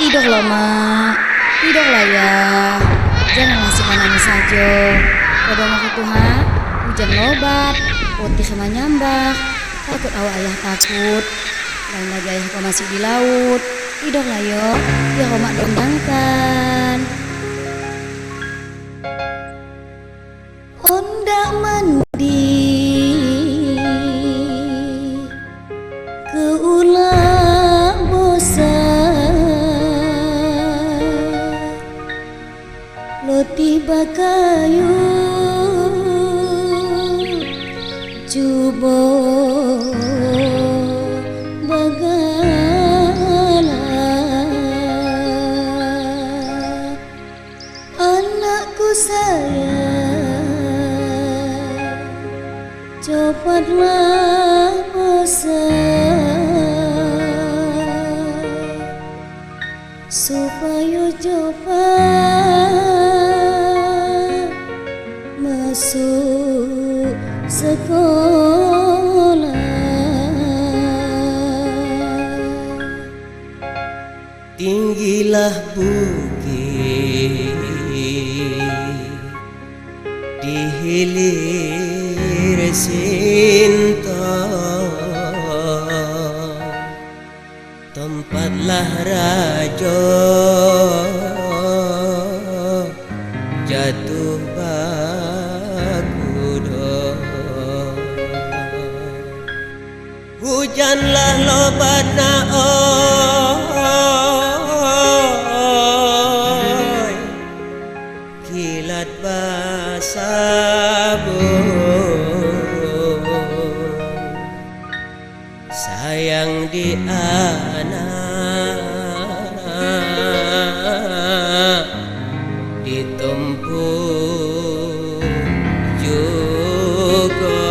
Tidurlah mak, tidurlah ya. Jangan masih menangis saja. Pada mau Tuhan, hujan lobat, putih menyambak. Takut awak ayah takut. Lain lagi ayah kau masih di laut. Tidurlah yo, biar kau mak dendangkan. Ondak mandi ke ulah bosan, loti bakayu cubo bagala, anakku sayang cepatlah bosan, supaya cepat masuk sekolah. Tinggilah bukit di hilir Sintang, tempatlah raja jatuh bagudo. Hujanlah lobat naoi, kilat basabun, sayang di anak ditumpuk juga.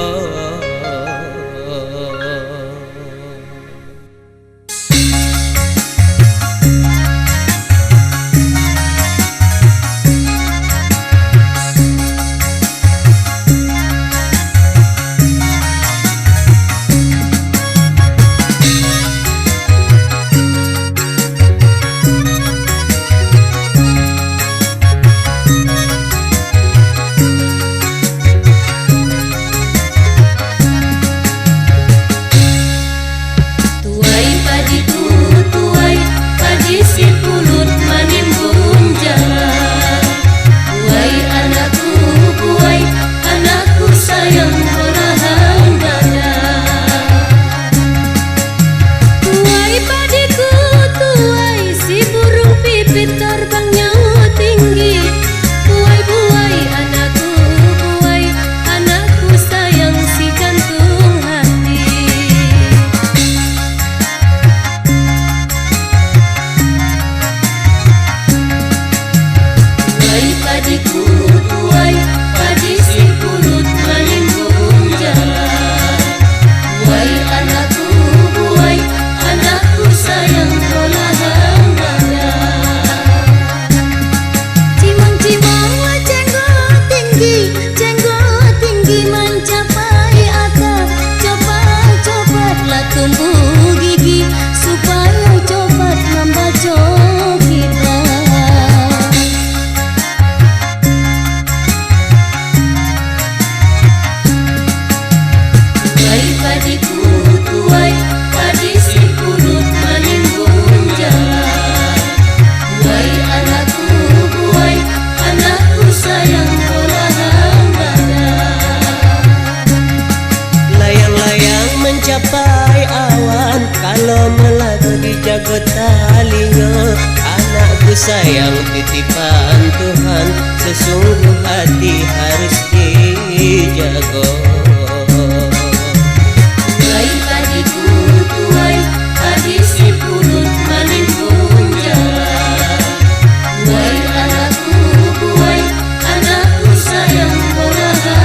jago talinya. Anakku sayang titipan Tuhan, sesungguh hati harus dijaga. Tuai padiku tuai, padi si pulut maling punjara. Tuai anakku buai, anakku sayang berharga.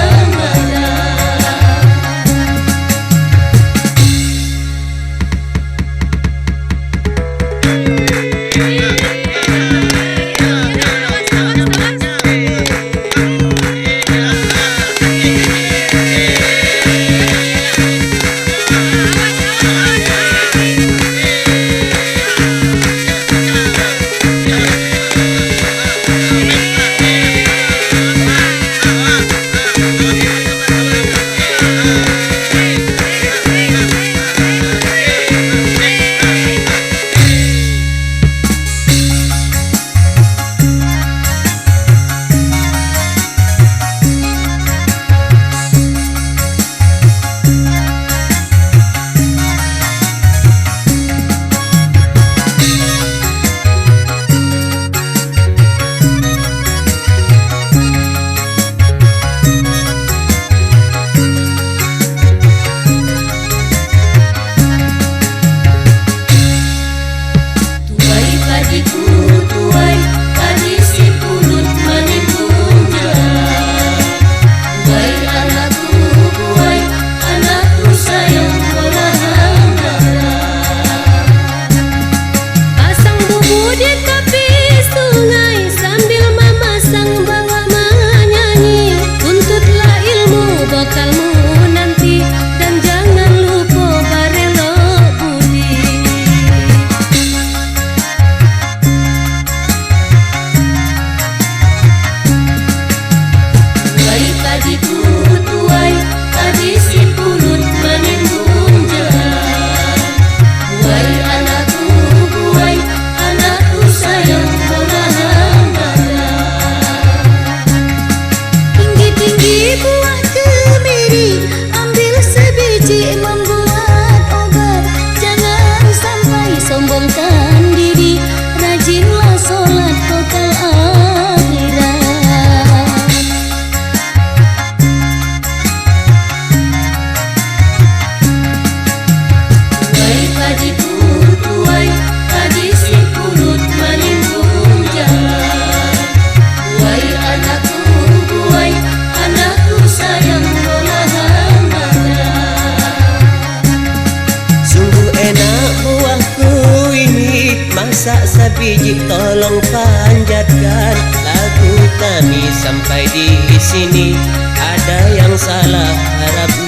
Habibie tolong panjatkan lagu kami sampai di sini. Ada yang salah harap